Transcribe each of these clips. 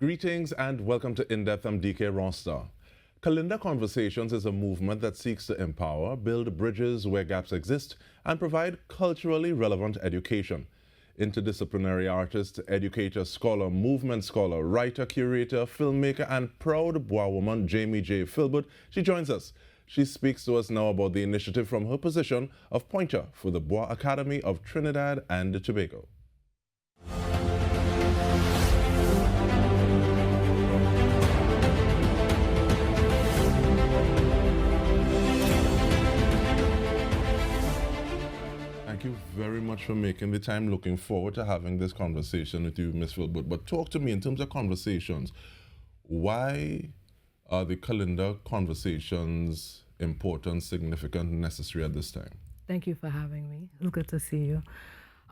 Greetings and welcome to In-Depth. I'm Dike Rostant. Kalinda Konversations is a movement that seeks to empower, build bridges where gaps exist, and provide culturally relevant education. Interdisciplinary artist, educator, scholar, movement scholar, writer, curator, filmmaker, and proud Bois woman Jamie J. Philbert, she joins us. She speaks to us now about the initiative from her position of pointer for the Bois Academy of Trinidad and Tobago. Thank you very much for making the time. Looking forward to having this conversation with you, Ms. Philbert. But talk to me in terms of conversations. Why are the Kalinda Konversations important, significant, necessary at this time? Thank you for having me. It's good to see you.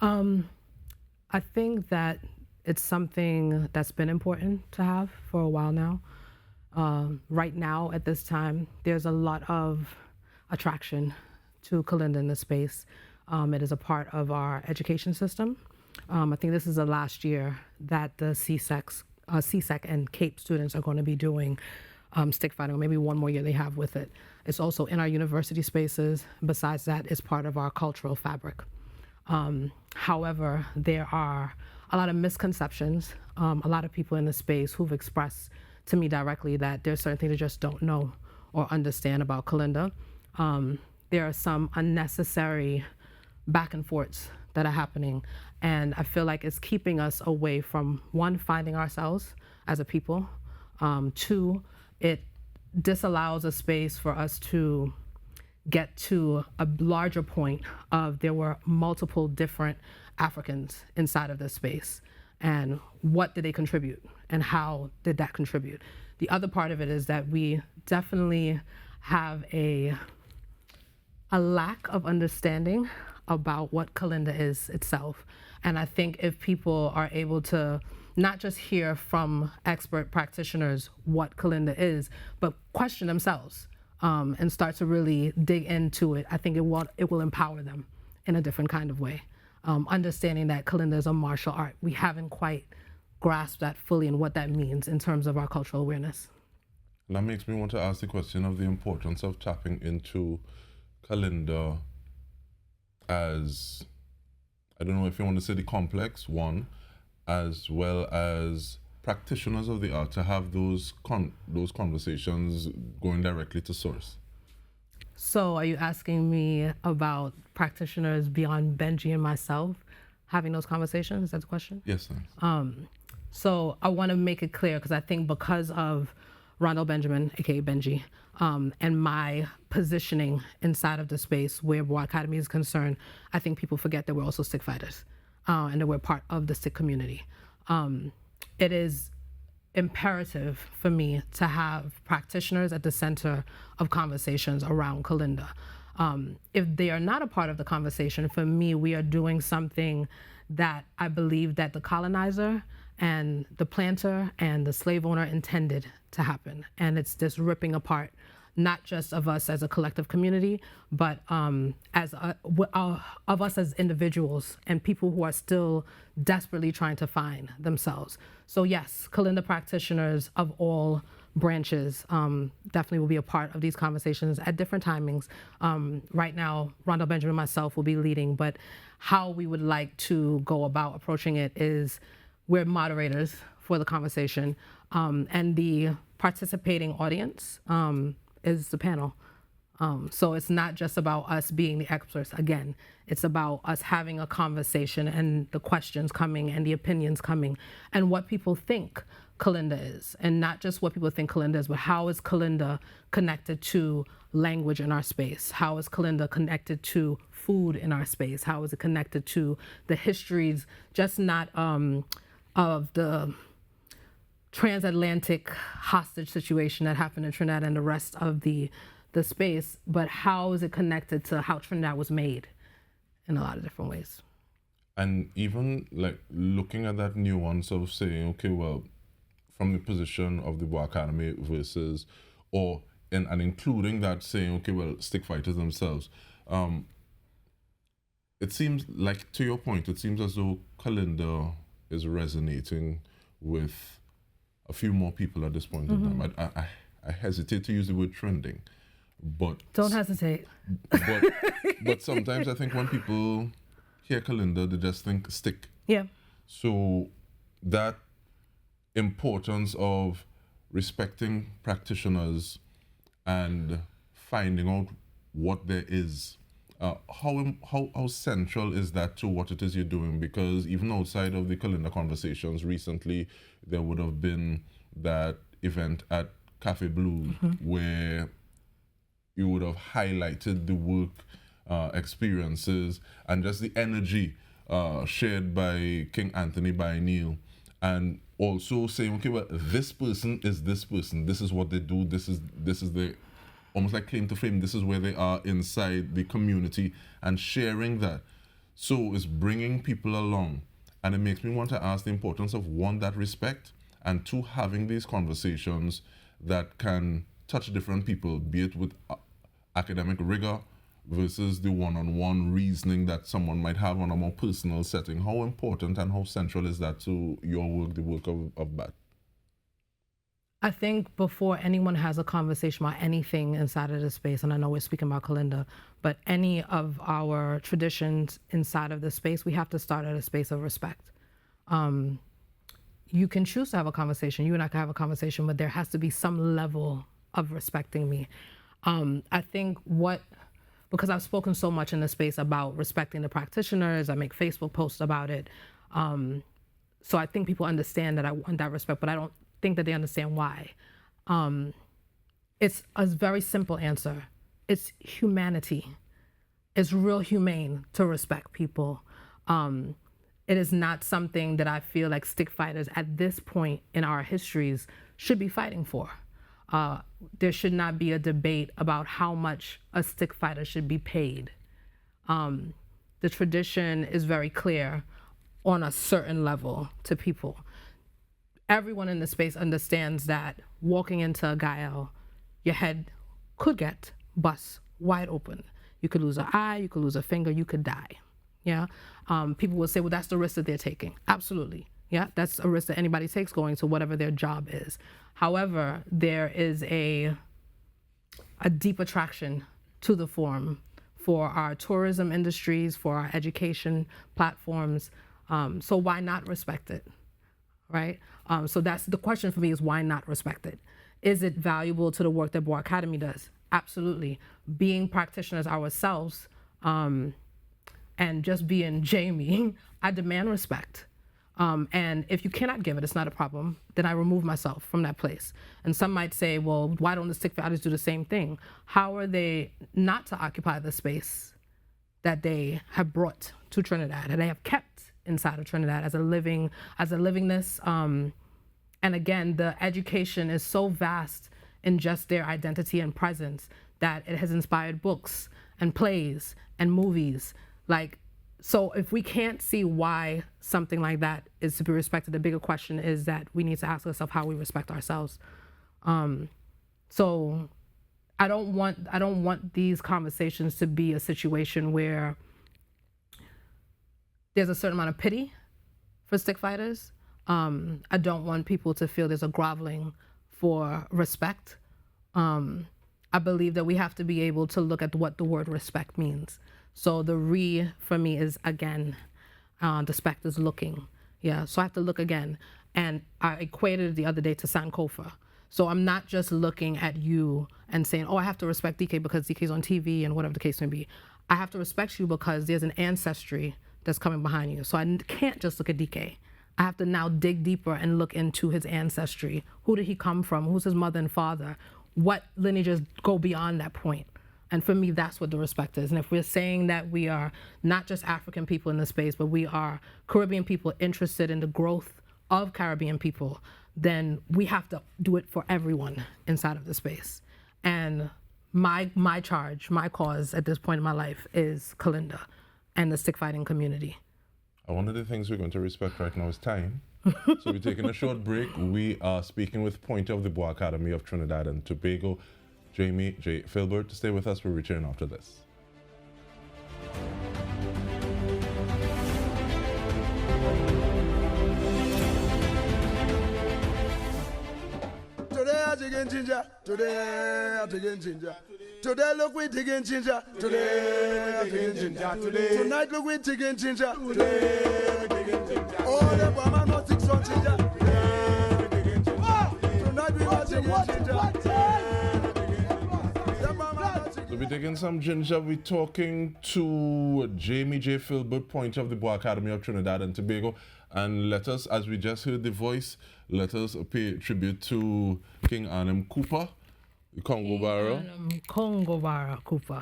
I think that it's something that's been important to have for a while now. Right now, at this time, there's a lot of attraction to Kalinda in the space. It is a part of our education system. I think this is the last year that the CSEC and CAPE students are going to be doing stick fighting, or maybe one more year they have with it. It's also in our university spaces. Besides that, it's part of our cultural fabric. However, there are a lot of misconceptions, a lot of people in the space who've expressed to me directly that there's certain things they just don't know or understand about Kalinda. There are some unnecessary back and forths that are happening, and I feel like it's keeping us away from, one, finding ourselves as a people. Two, it disallows a space for us to get to a larger point of there were multiple different Africans inside of this space, and what did they contribute and how did that contribute? The other part of it is that we definitely have a lack of understanding about what Kalinda is itself. And I think if people are able to not just hear from expert practitioners what Kalinda is, but question themselves and start to really dig into it, I think it will empower them in a different kind of way. Understanding that Kalinda is a martial art. We haven't quite grasped that fully and what that means in terms of our cultural awareness. That makes me want to ask the question of the importance of tapping into Kalinda as, I don't know if you want to say the complex one, as well as practitioners of the art to have those conversations going directly to source. So are you asking me about practitioners beyond Benji and myself having those conversations? That's the question? Yes, thanks. So I want to make it clear, because I think because of Rondell Benjamin, aka Benji, and my positioning inside of the space where Bois Academy is concerned, I think people forget that we're also stick fighters and that we're part of the stick community. It is imperative for me to have practitioners at the center of conversations around Kalinda. If they are not a part of the conversation, for me, we are doing something that I believe that the colonizer and the planter and the slave owner intended to happen. And it's this ripping apart, not just of us as a collective community, but of us as individuals and people who are still desperately trying to find themselves. So yes, Kalinda practitioners of all branches definitely will be a part of these conversations at different timings. Right now, Rondell Benjamin and myself will be leading, but how we would like to go about approaching it is we're moderators for the conversation, and the participating audience is the panel. So it's not just about us being the experts. Again, it's about us having a conversation and the questions coming and the opinions coming and what people think Kalinda is, and not just what people think Kalinda is, but how is Kalinda connected to language in our space? How is Kalinda connected to food in our space? How is it connected to the histories, just not of the transatlantic hostage situation that happened in Trinidad and the rest of the space, but how is it connected to how Trinidad was made in a lot of different ways? And even like looking at that nuance of saying, okay, well, from the position of the Bois Academy versus, and including that saying, okay, well, stick fighters themselves. It seems like, to your point, it seems as though Kalinda is resonating with a few more people at this point in time. I hesitate to use the word trending, but don't hesitate. But sometimes I think when people hear Kalinda, they just think stick. Yeah. So that importance of respecting practitioners and finding out what there is. How central is that to what it is you're doing? Because even outside of the Kalinda Konversations, recently there would have been that event at Cafe Blue where you would have highlighted the work experiences and just the energy shared by King Anthony by Neil, and also saying, okay, well, this person is this person. This is what they do. This is the almost like claim to fame. This is where they are inside the community, and sharing that. So it's bringing people along, and it makes me want to ask the importance of, one, that respect, and two, having these conversations that can touch different people, be it with academic rigor versus the one-on-one reasoning that someone might have on a more personal setting. How important and how central is that to your work, the work of BAT? I think before anyone has a conversation about anything inside of the space, and I know we're speaking about Kalinda, but any of our traditions inside of the space, we have to start at a space of respect. You can choose to have a conversation, you and I can have a conversation, but there has to be some level of respecting me. I think because I've spoken so much in the space about respecting the practitioners, I make Facebook posts about it. So I think people understand that I want that respect, but I don't think that they understand why. It's a very simple answer. It's humanity. It's real humane to respect people. It is not something that I feel like stick fighters at this point in our histories should be fighting for. There should not be a debate about how much a stick fighter should be paid. The tradition is very clear on a certain level to people. Everyone in the space understands that walking into a Gael, your head could get bust wide open. You could lose an eye, you could lose a finger, you could die. Yeah. People will say, well, that's the risk that they're taking. Absolutely. Yeah, that's a risk that anybody takes going to whatever their job is. However, there is a deep attraction to the forum for our tourism industries, for our education platforms. So why not respect it, right? So that's the question for me, is why not respect it? Is it valuable to the work that Bois Academy does? Absolutely. Being practitioners ourselves, and just being Jamie, I demand respect. And if you cannot give it, it's not a problem, then I remove myself from that place. And some might say, well, why don't the stick fighters do the same thing? How are they not to occupy the space that they have brought to Trinidad, and they have kept inside of Trinidad as a livingness? And again, the education is so vast in just their identity and presence that it has inspired books and plays and movies. So if we can't see why something like that is to be respected, the bigger question is that we need to ask ourselves how we respect ourselves. So I don't want these conversations to be a situation where there's a certain amount of pity for stick fighters. I don't want people to feel there's a groveling for respect. I believe that we have to be able to look at what the word respect means. So the for me is again, the spect is looking. Yeah, so I have to look again. And I equated it the other day to Sankofa. So I'm not just looking at you and saying, oh, I have to respect Dike because Dike's on TV and whatever the case may be. I have to respect you because there's an ancestry that's coming behind you. So I can't just look at Dike. I have to now dig deeper and look into his ancestry. Who did he come from? Who's his mother and father? What lineages go beyond that point? And for me, that's what the respect is. And if we're saying that we are not just African people in the space, but we are Caribbean people interested in the growth of Caribbean people, then we have to do it for everyone inside of the space. And my charge, my cause at this point in my life is Kalinda and the stick fighting community. One of the things we're going to respect right now is time. So we're taking a short break. We are speaking with Pointer of the Bois Academy of Trinidad and Tobago, Jamie J. Philbert. To stay with us, we'll return after this. digging ginger. Today I'm digging ginger. Today look we digging ginger. Today I'm digging ginger. Today tonight look we digging ginger. Today we digging ginger. Oh, the woman not 6 on ginger. Today we digging ginger. Tonight we not digging ginger. So we're taking some ginger. We're talking to Jamie J. Philbert, pointer of the Bois Academy of Trinidad and Tobago. And let us, as we just heard the voice, let us pay tribute to King Arnhem Cooper, the Congo Barrow. Congo Barrow Cooper.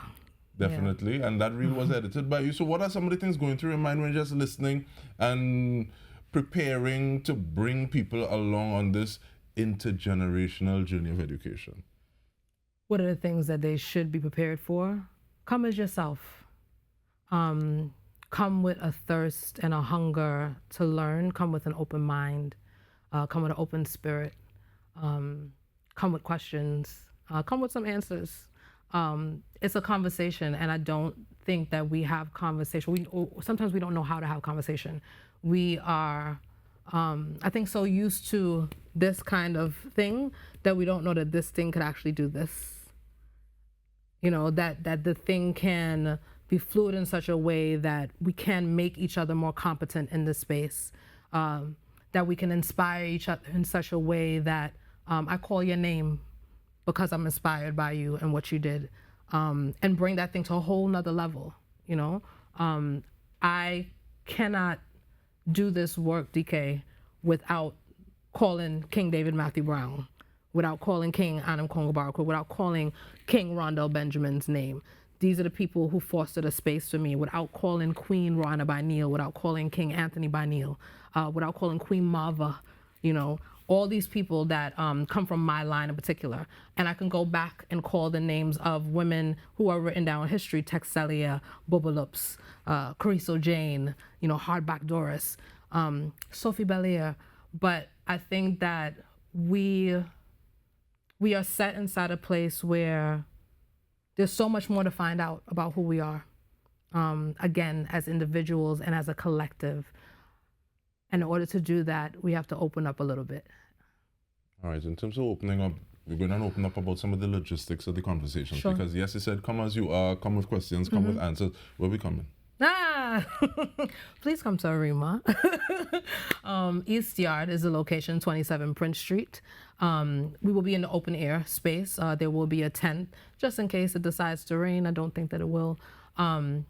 Definitely. Yeah. And that reel was edited by you. So what are some of the things going through your mind when you're just listening and preparing to bring people along on this intergenerational journey of education? What are the things that they should be prepared for? Come as yourself. Come with a thirst and a hunger to learn. Come with an open mind. Come with an open spirit. Come with questions. Come with some answers. It's a conversation, and I don't think that we have conversation. Sometimes we don't know how to have conversation. We are, I think, so used to this kind of thing that we don't know that this thing could actually do this. You know, that the thing can be fluid in such a way that we can make each other more competent in this space, that we can inspire each other in such a way that I call your name because I'm inspired by you and what you did, and bring that thing to a whole nother level, you know? I cannot do this work, Dike, without calling King David Matthew Brown, without calling King Arnhem Congo Barrow, without calling King Rondell Benjamin's name. These are the people who fostered a space for me, without calling Queen Rana by Neil, without calling King Anthony by Neil, without calling Queen Mava, you know, all these people that come from my line in particular. And I can go back and call the names of women who are written down in history: Texelia, Bobalups, Cariso Jane, you know, Hardback Doris, Sophie Belair. But I think that we are set inside a place where there's so much more to find out about who we are, again, as individuals and as a collective. And in order to do that, we have to open up a little bit. All right, in terms of opening up, we're going to open up about some of the logistics of the conversation. Sure. Because yes, you said come as you are, come with questions, come with answers. Where we coming? Please come to Arima. East Yard is the location, 27 Prince Street. We will be in the open air space. There will be a tent, just in case it decides to rain. I don't think that it will.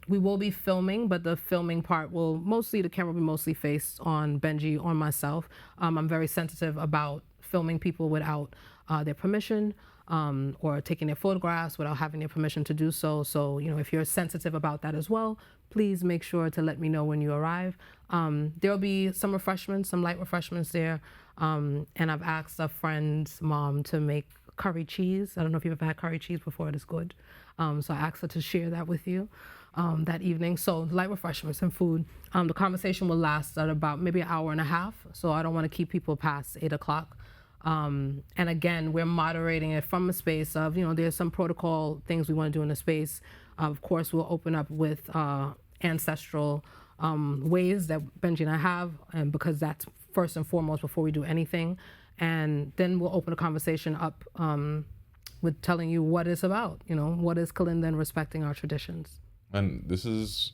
We will be filming, but the filming part will the camera will be mostly faced on Benji, on myself. I'm very sensitive about filming people without their permission, or taking their photographs without having their permission to do so. So, you know, if you're sensitive about that as well, please make sure to let me know when you arrive. There'll be some refreshments, some light refreshments there. And I've asked a friend's mom to make curry cheese. I don't know if you've ever had curry cheese before. It is good. So I asked her to share that with you that evening. So light refreshments and food. The conversation will last at about maybe an hour and a half. So I don't want to keep people past 8 o'clock. And again, we're moderating it from a space of, you know, there's some protocol things we want to do in the space. Of course, we'll open up with ancestral ways that Benji and I have, and because that's first and foremost before we do anything. And then we'll open a conversation up with telling you what it's about, you know, what is Kalinda and respecting our traditions. And this is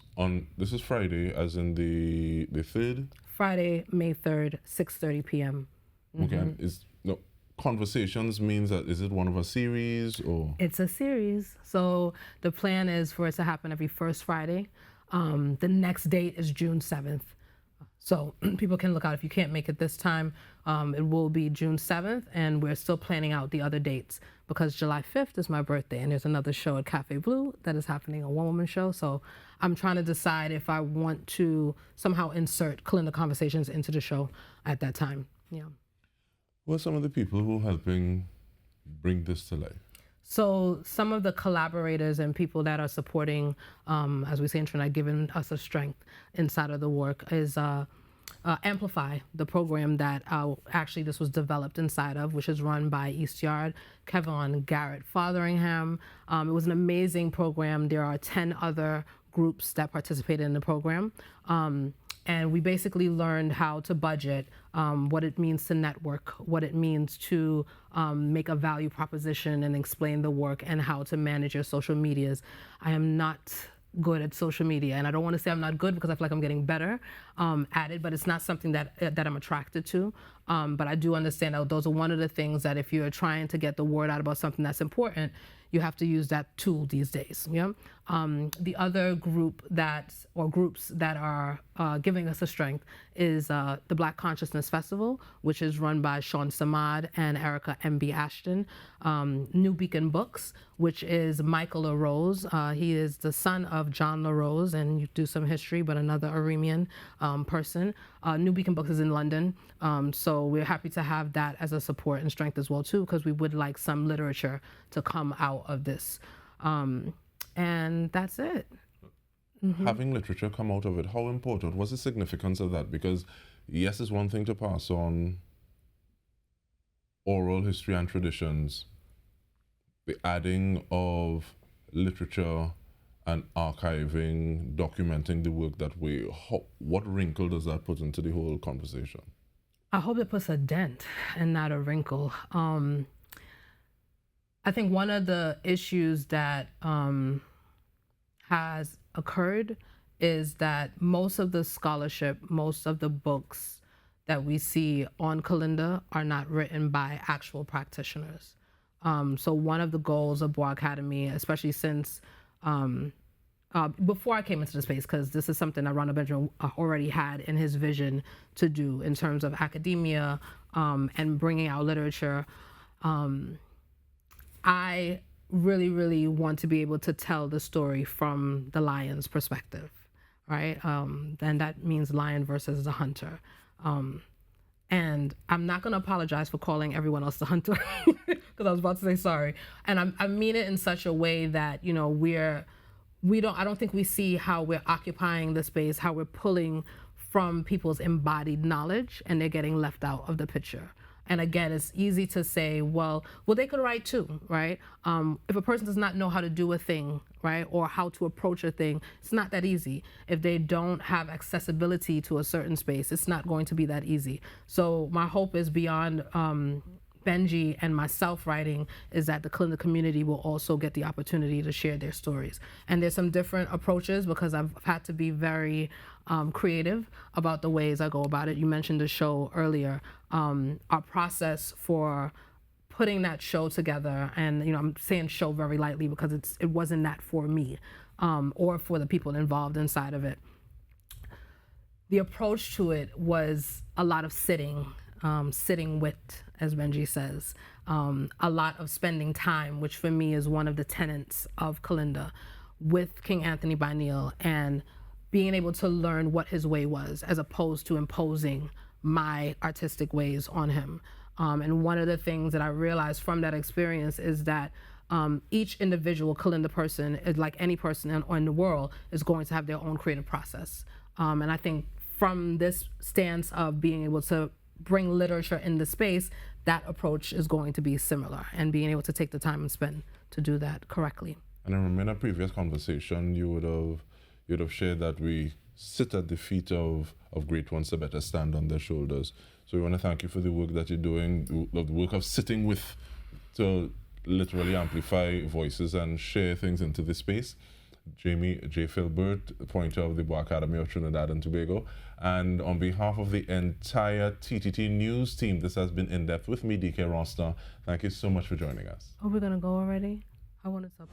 Friday, as in the 3rd? Friday, May 3rd, 6:30 p.m. Okay, Konversations means that, is it one of a series or? It's a series. So the plan is for it to happen every first Friday. The next date is June 7th. So people can look out if you can't make it this time. It will be June 7th, and we're still planning out the other dates because July 5th is my birthday, and there's another show at Cafe Blue that is happening, a one-woman show. So I'm trying to decide if I want to somehow insert Kalinda Konversations into the show at that time. Yeah. Who are some of the people who are helping bring this to life? So some of the collaborators and people that are supporting, as we say in Trinidad, giving us a strength inside of the work is Amplify, the program that actually this was developed inside of, which is run by East Yard, Kevin Garrett Fotheringham. It was an amazing program. There are 10 other groups that participated in the program. And we basically learned how to budget, what it means to network, what it means to make a value proposition and explain the work, and how to manage your social medias. I am not good at social media, and I don't want to say I'm not good because I feel like I'm getting better at it, but it's not something that I'm attracted to. But I do understand that those are one of the things that if you're trying to get the word out about something that's important, you have to use that tool these days. Yeah. The other groups that are giving us a strength is the Black Consciousness Festival, which is run by Sean Samad and Erica M.B. Ashton. New Beacon Books, which is Michael LaRose. He is the son of John LaRose, and you do some history, but another Aramean person. New Beacon Books is in London, so we're happy to have that as a support and strength as well too, because we would like some literature to come out of this. And that's it. Having literature come out of it, how important was the significance of that? Because yes, it's one thing to pass on oral history and traditions. The adding of literature and archiving, documenting the work that way, what wrinkle does that put into the whole conversation? I hope it puts a dent and not a wrinkle. I think one of the issues that has occurred is that most of the scholarship, most of the books that we see on Kalinda are not written by actual practitioners. So one of the goals of Bois Academy, especially since before I came into the space, because this is something that Ronald Benjamin already had in his vision to do in terms of academia and bringing out literature. I really, really want to be able to tell the story from the lion's perspective, right? And that means lion versus the hunter. And I'm not going to apologize for calling everyone else the hunter, because I was about to say sorry. And I mean it in such a way that, you know, I don't think we see how we're occupying the space, how we're pulling from people's embodied knowledge, and they're getting left out of the picture. And again, it's easy to say, well, they could write too, right? If a person does not know how to do a thing, right, or how to approach a thing, it's not that easy. If they don't have accessibility to a certain space, it's not going to be that easy. So my hope is beyond Benji and myself writing is that the Kalinda community will also get the opportunity to share their stories. And there's some different approaches because I've had to be very creative about the ways I go about it. You mentioned the show earlier. Our process for putting that show together, and you know, I'm saying show very lightly because it wasn't that for me or for the people involved inside of it. The approach to it was a lot of sitting with, as Benji says, a lot of spending time, which for me is one of the tenets of Kalinda, with King Anthony Byneel, and being able to learn what his way was as opposed to imposing my artistic ways on him. And one of the things that I realized from that experience is that each individual Kalinda person, is like any person in the world, is going to have their own creative process. And I think from this stance of being able to bring literature in the space, that approach is going to be similar, and being able to take the time and spend to do that correctly. And I remember in a previous conversation, you would have shared that we sit at the feet of great ones to better stand on their shoulders. So we want to thank you for the work that you're doing, the work of sitting with to literally amplify voices and share things into this space. Jamie J. Philbert, pointer of the Bois Academy of Trinidad and Tobago. And on behalf of the entire TTT News team, this has been In Depth with me, Dike Rostant. Thank you so much for joining us. Are we going to go already? I wanted to.